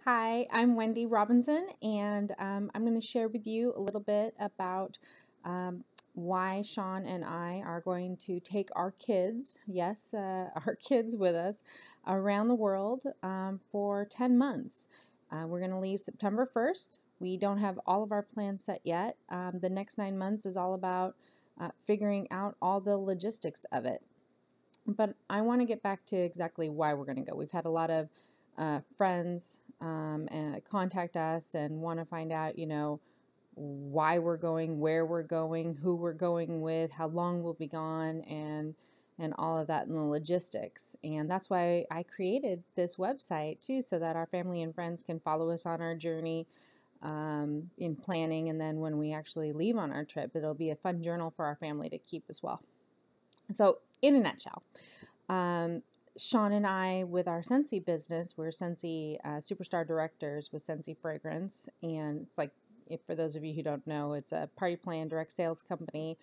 Hi, I'm Wendy Robinson, and I'm going to share with you a little bit about um, why Sean and I are going to take our kids, yes, our kids with us around the world for 10 months. We're going to leave September 1st. We don't have all of our plans set yet. The next 9 months is all about figuring out all the logistics of it. But I want to get back to exactly why we're going to go. We've had a lot of friends and contact us and want to find out, why we're going, where we're going, who we're going with, how long we'll be gone, and all of that and the logistics. And that's why I created this website too, so that our family and friends can follow us on our journey in planning. And then when we actually leave on our trip, it'll be a fun journal for our family to keep as well. So, in a nutshell, um, Sean and I, with our Scentsy business, we're Scentsy superstar directors with Scentsy Fragrance, and it's like, if for those of you who don't know, it's a party plan direct sales company,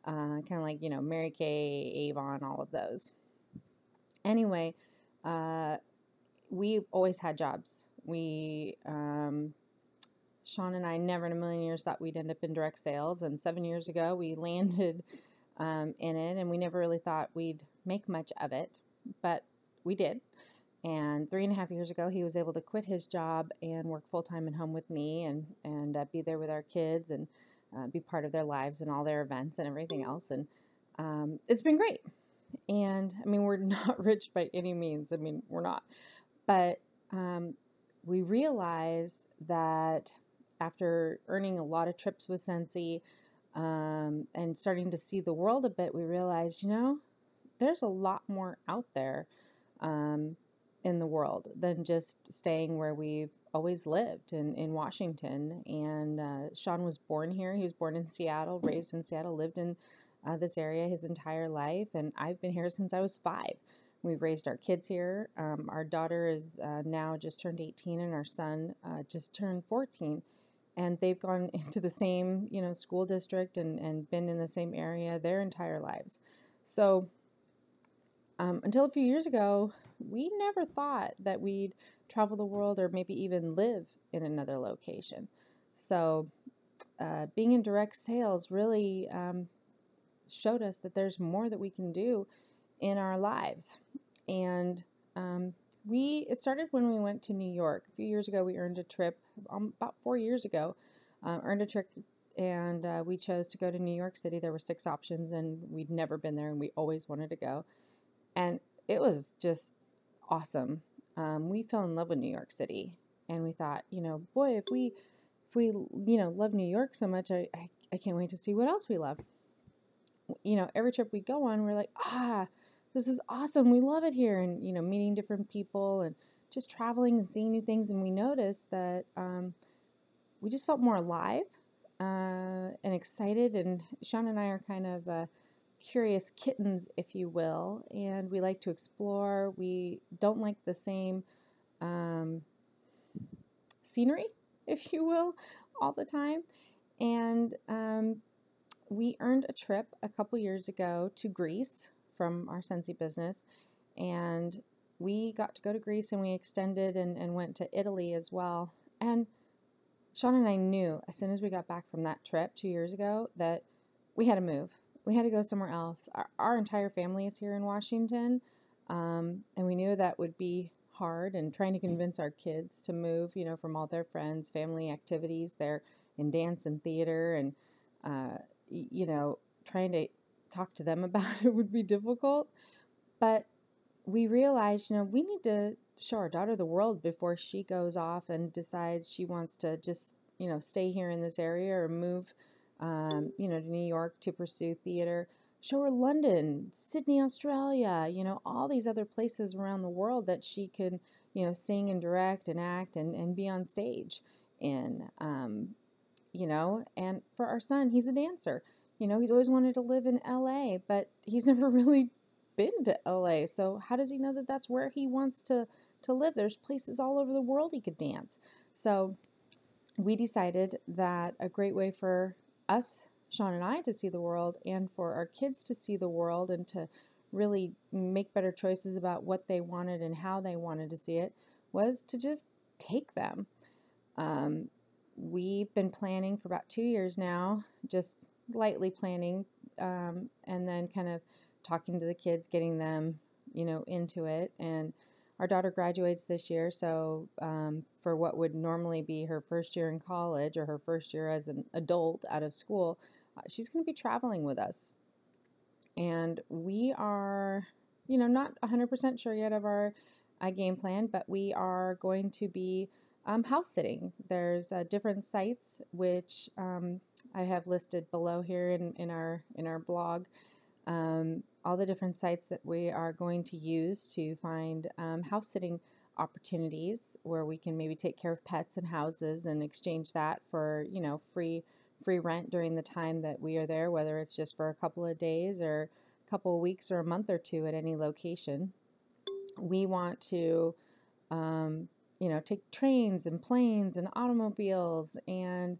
kind of like Mary Kay, Avon, all of those. Anyway, uh, we always had jobs. Sean and I never in a million years thought we'd end up in direct sales, and 7 years ago we landed in it, and we never really thought we'd make much of it, but we did. And 3.5 years ago, he was able to quit his job and work full time at home with me, and be there with our kids and be part of their lives and all their events and everything else. And it's been great. And I mean, we're not rich by any means. I mean, we're not. But um, we realized that after earning a lot of trips with Scentsy and starting to see the world a bit, we realized, there's a lot more out there um, in the world than just staying where we've always lived in Washington. And Sean was born here. He was born in Seattle, raised in Seattle, lived in this area his entire life. And I've been here since I was 5. We've raised our kids here. Our daughter is now just turned 18, and our son just turned 14. And they've gone into the same, school district and been in the same area their entire lives. So until a few years ago, we never thought that we'd travel the world or maybe even live in another location. So, being in direct sales really showed us that there's more that we can do in our lives. And it started when we went to New York. A few years ago, we earned a trip, about 4 years ago, earned a trip, and we chose to go to New York City. There were 6 options, and we'd never been there, and we always wanted to go. And it was just awesome. We fell in love with New York City, and we thought, boy, if we love New York so much, I can't wait to see what else we love. Every trip we go on, we're like, this is awesome. We love it here, and meeting different people and just traveling and seeing new things. And we noticed that we just felt more alive and excited. And Sean and I are kind of curious kittens, if you will, and we like to explore. We don't like the same um, scenery, if you will, all the time. And we earned a trip a couple years ago to Greece from our Scentsy business, and we got to go to Greece, and we extended and went to Italy as well. And Sean and I knew as soon as we got back from that trip 2 years ago that we had to move. We had to go somewhere else. Our entire family is here in Washington, and we knew that would be hard, and trying to convince our kids to move, from all their friends, family activities. They're in dance and theater, and, uh, trying to talk to them about it would be difficult. But we realized, we need to show our daughter the world before she goes off and decides she wants to just, stay here in this area or move, to New York to pursue theater. Show her London, Sydney, Australia, all these other places around the world that she could, sing and direct and act and be on stage in. And for our son, he's a dancer. He's always wanted to live in LA, but he's never really been to LA. So how does he know that that's where he wants to live? There's places all over the world he could dance. So we decided that a great way for us, Sean and I, to see the world, and for our kids to see the world and to really make better choices about what they wanted and how they wanted to see it, was to just take them. Um, we've been planning for about 2 years now, just lightly planning, and then kind of talking to the kids, getting them, into it. And our daughter graduates this year, so for what would normally be her first year in college or her first year as an adult out of school, she's going to be traveling with us. And we are, not 100% sure yet of our game plan, but we are going to be house sitting. There's different sites which I have listed below here in our blog. All the different sites that we are going to use to find house sitting opportunities where we can maybe take care of pets and houses and exchange that for free rent during the time that we are there, whether it's just for a couple of days or a couple of weeks or a month or two at any location. We want to take trains and planes and automobiles and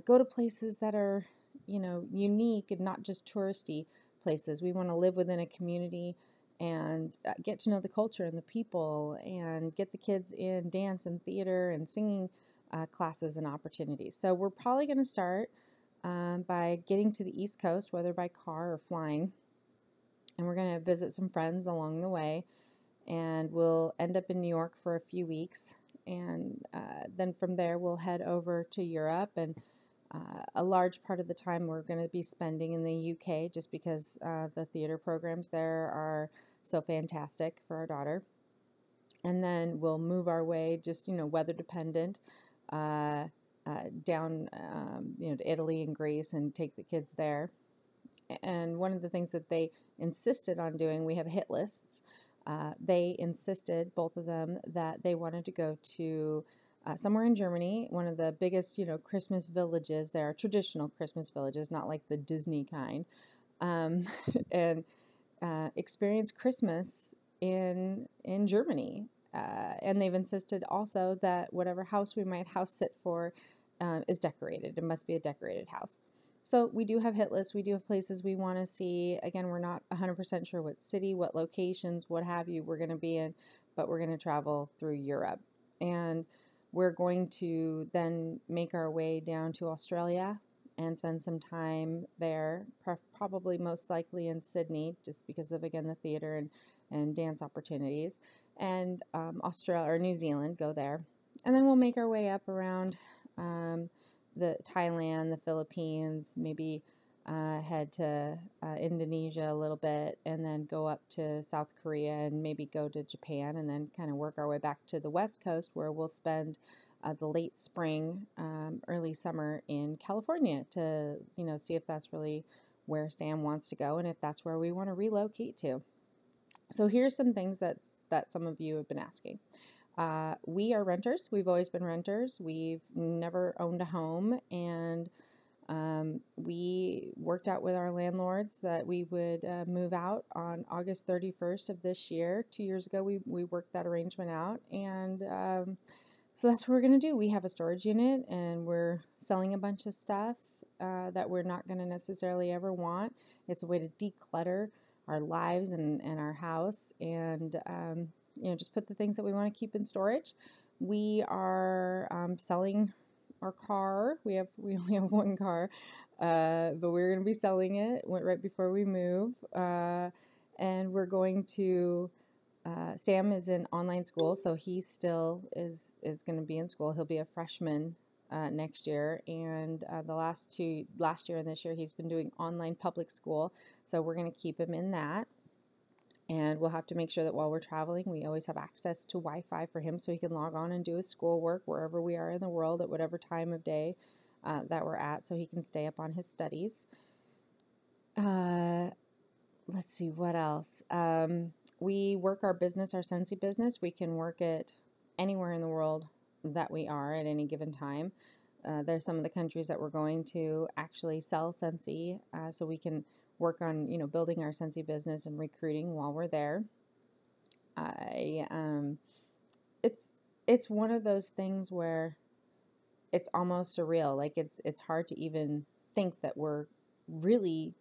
go to places that are, unique and not just touristy places. We want to live within a community and get to know the culture and the people and get the kids in dance and theater and singing classes and opportunities. So we're probably going to start by getting to the East Coast, whether by car or flying, and we're going to visit some friends along the way, and we'll end up in New York for a few weeks, and then from there we'll head over to Europe, and a large part of the time we're going to be spending in the UK just because the theater programs there are so fantastic for our daughter. And then we'll move our way, just weather dependent, uh, down to Italy and Greece and take the kids there. And one of the things that they insisted on doing, we have hit lists. They insisted, both of them, that they wanted to go to somewhere in Germany, one of the biggest, Christmas villages. There are traditional Christmas villages, not like the Disney kind, and experience Christmas in Germany. And they've insisted also that whatever house we might house sit for is decorated. It must be a decorated house. So we do have hit lists. We do have places we want to see. Again, we're not 100% sure what city, what locations, what have you we're going to be in, but we're going to travel through Europe. And we're going to then make our way down to Australia and spend some time there, probably most likely in Sydney, just because of, again, the theater and dance opportunities. And Australia or New Zealand, go there. And then we'll make our way up around the Thailand, the Philippines, maybe head to Indonesia a little bit, and then go up to South Korea and maybe go to Japan, and then kind of work our way back to the West Coast, where we'll spend the late spring, early summer in California to see if that's really where Sam wants to go and if that's where we want to relocate to. So here's some things that some of you have been asking. We are renters. We've always been renters. We've never owned a home, and we worked out with our landlords that we would move out on August 31st of this year. 2 years ago, we worked that arrangement out, and so that's what we're going to do. We have a storage unit, and we're selling a bunch of stuff that we're not going to necessarily ever want. It's a way to declutter our lives and our house, and just put the things that we want to keep in storage. We are selling our car. We only have one car, but we're going to be selling it right before we move, and we're going to. Sam is in online school, so he still is going to be in school. He'll be a freshman next year, and last year and this year he's been doing online public school, so we're going to keep him in that. And we'll have to make sure that while we're traveling, we always have access to Wi-Fi for him so he can log on and do his schoolwork wherever we are in the world at whatever time of day that we're at, so he can stay up on his studies. Let's see, what else? We work our business, our Scentsy business. We can work it anywhere in the world that we are at any given time. There's some of the countries that we're going to actually sell Scentsy, so we can work on building our Scentsy business and recruiting while we're there. It's one of those things where it's almost surreal. Like it's hard to even think that we're really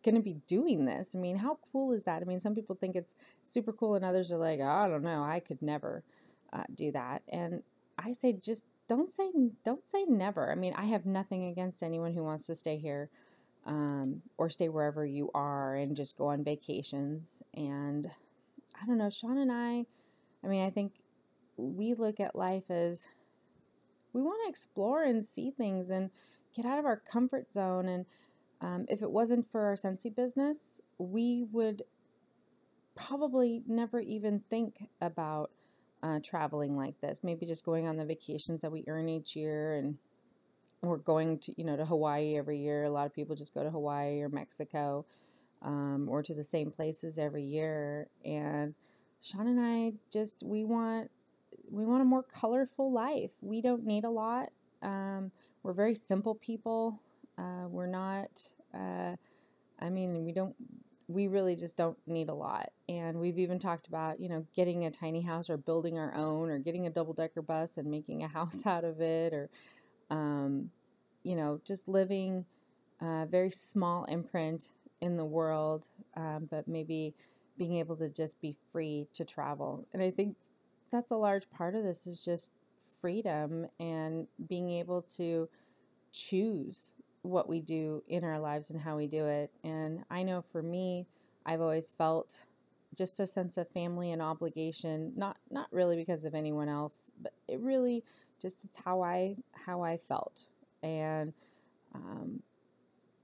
going to be doing this. I mean, how cool is that? I mean, some people think it's super cool, and others are like, oh, I don't know, I could never do that. And I say just don't say never. I mean, I have nothing against anyone who wants to stay here, or stay wherever you are and just go on vacations. And I don't know, Sean and I mean, I think we look at life as we want to explore and see things and get out of our comfort zone. And if it wasn't for our Scentsy business, we would probably never even think about traveling like this. Maybe just going on the vacations that we earn each year, and we're going to, to Hawaii every year. A lot of people just go to Hawaii or Mexico, or to the same places every year. And Sean and I just we want a more colorful life. We don't need a lot. We're very simple people. We're not. I mean, we really just don't need a lot. And we've even talked about, getting a tiny house or building our own, or getting a double-decker bus and making a house out of it, or, um, just living a very small imprint in the world, but maybe being able to just be free to travel. And I think that's a large part of this, is just freedom and being able to choose what we do in our lives and how we do it. And I know for me, I've always felt just a sense of family and obligation, not really because of anyone else, but it really just, it's how I felt. And um,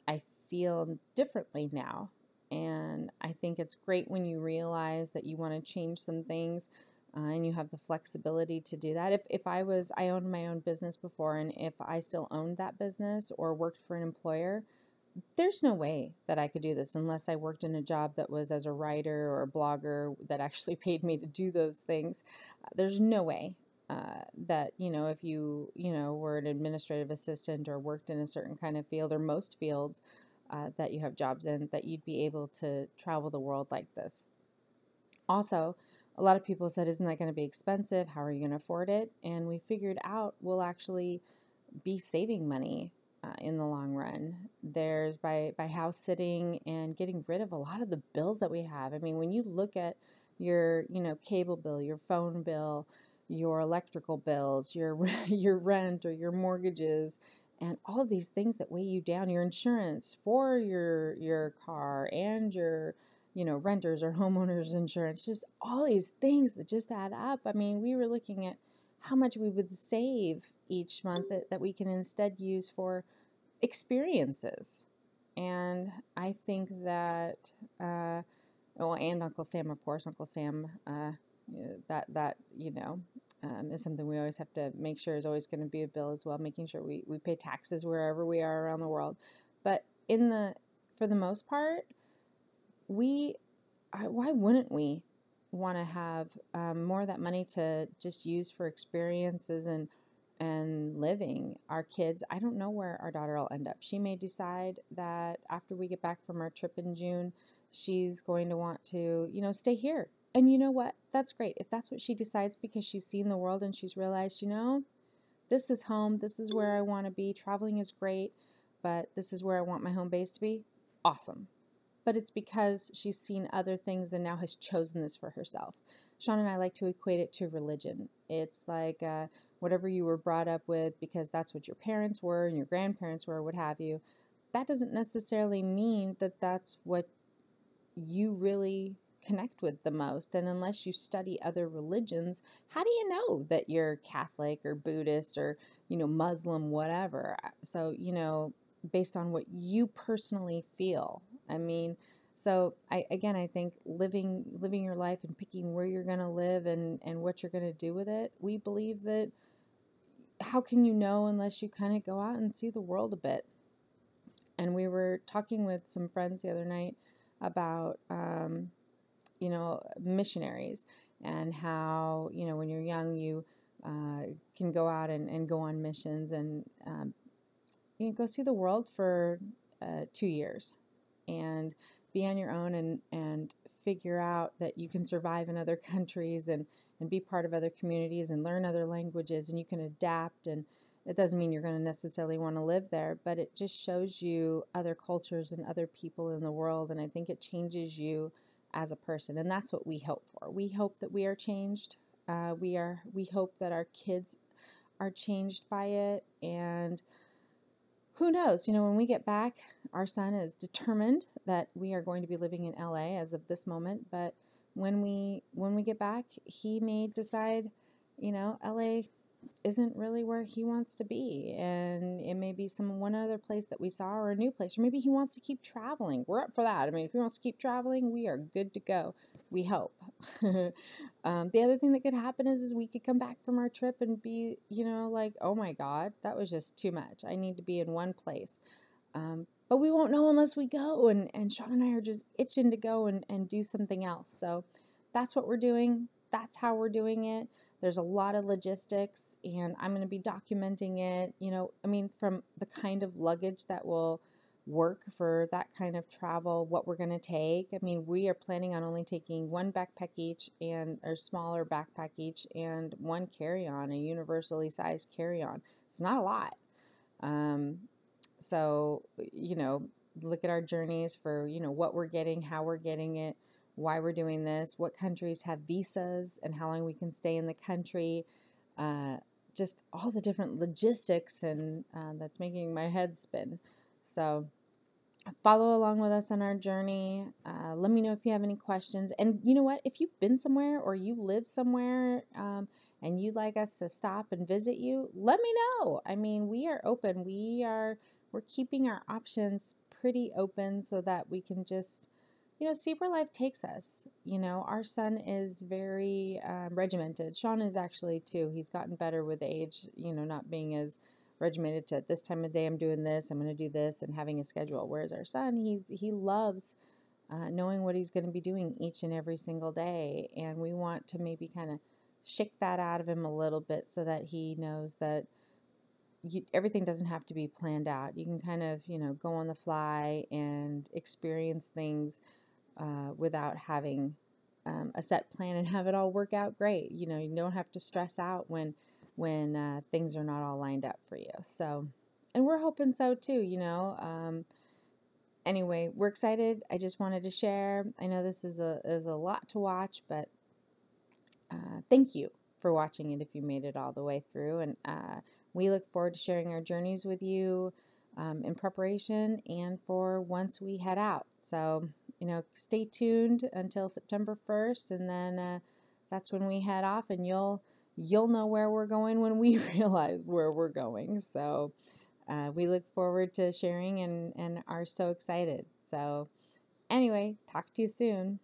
I feel differently now. And I think it's great when you realize that you want to change some things, and you have the flexibility to do that. I owned my own business before, and if I still owned that business or worked for an employer, there's no way that I could do this unless I worked in a job that was as a writer or a blogger that actually paid me to do those things. There's no way that, if you were an administrative assistant or worked in a certain kind of field, or most fields that you have jobs in, that you'd be able to travel the world like this. Also, a lot of people said, isn't that going to be expensive? How are you going to afford it? And we figured out we'll actually be saving money in the long run. There's by house sitting and getting rid of a lot of the bills that we have. I mean, when you look at your, cable bill, your phone bill, your electrical bills, your your rent or your mortgages, and all of these things that weigh you down, your insurance for your car, and your, renters or homeowners insurance, just all these things that just add up. I mean, we were looking at how much we would save each month that we can instead use for experiences. And I think that, well, and Uncle Sam, of course, Uncle Sam, that is something we always have to make sure is always going to be a bill as well, making sure we pay taxes wherever we are around the world. But for the most part, why wouldn't we want to have more of that money to just use for experiences and living? Our kids, I don't know where our daughter will end up. She may decide that after we get back from our trip in June, she's going to want to, stay here. And you know what? That's great. If that's what she decides, because she's seen the world and she's realized, this is home, this is where I want to be. Traveling is great, but this is where I want my home base to be. Awesome. But it's because she's seen other things and now has chosen this for herself. Sean and I like to equate it to religion. It's like whatever you were brought up with, because that's what your parents were and your grandparents were, what have you. That doesn't necessarily mean that that's what you really connect with the most. And unless you study other religions, how do you know that you're Catholic or Buddhist or, Muslim, whatever? So, based on what you personally feel. I mean, so I think living your life and picking where you're going to live and what you're going to do with it, we believe that, how can you know unless you kind of go out and see the world a bit? And we were talking with some friends the other night about missionaries, and how, when you're young, you can go out and go on missions, and go see the world for 2 years and be on your own, and figure out that you can survive in other countries, and be part of other communities and learn other languages, and you can adapt. And it doesn't mean you're going to necessarily want to live there, but it just shows you other cultures and other people in the world. And I think it changes you as a person. And that's what we hope for. We hope that we are changed. We hope that our kids are changed by it. And who knows, when we get back, our son is determined that we are going to be living in LA as of this moment. But when we get back, he may decide, LA isn't really where he wants to be, and it may be one other place that we saw, or a new place, or maybe he wants to keep traveling. We're up for that. I mean, if he wants to keep traveling, we are good to go, we hope. The other thing that could happen is we could come back from our trip and be, like, oh my God, that was just too much, I need to be in one place. But we won't know unless we go, and Sean and I are just itching to go and do something else. So that's what we're doing. That's how we're doing it. There's a lot of logistics, and I'm going to be documenting it, from the kind of luggage that will work for that kind of travel, what we're going to take. I mean, we are planning on only taking one backpack each, or smaller backpack each, and one carry-on, a universally sized carry-on. It's not a lot. So, look at our journeys for, what we're getting, how we're getting it, why we're doing this, what countries have visas, and how long we can stay in the country. Uh, just all the different logistics, and that's making my head spin. So, follow along with us on our journey. Let me know if you have any questions. And you know what? If you've been somewhere, or you live somewhere, and you'd like us to stop and visit you, let me know. I mean, we are open. We're keeping our options pretty open so that we can just, see where life takes us. Our son is very regimented. Sean is actually too. He's gotten better with age, not being as regimented to, this time of day I'm doing this, I'm going to do this, and having a schedule. Whereas our son, he loves knowing what he's going to be doing each and every single day. And we want to maybe kind of shake that out of him a little bit so that he knows that everything doesn't have to be planned out. You can kind of, go on the fly and experience things without having a set plan and have it all work out great. You don't have to stress out when things are not all lined up for you. So, and we're hoping so too. Anyway, we're excited. I just wanted to share. I know this is a lot to watch, but thank you for watching it if you made it all the way through. And we look forward to sharing our journeys with you in preparation and for once we head out. So, stay tuned until September 1st, and then that's when we head off, and you'll know where we're going when we realize where we're going. So we look forward to sharing, and are so excited. So anyway, talk to you soon.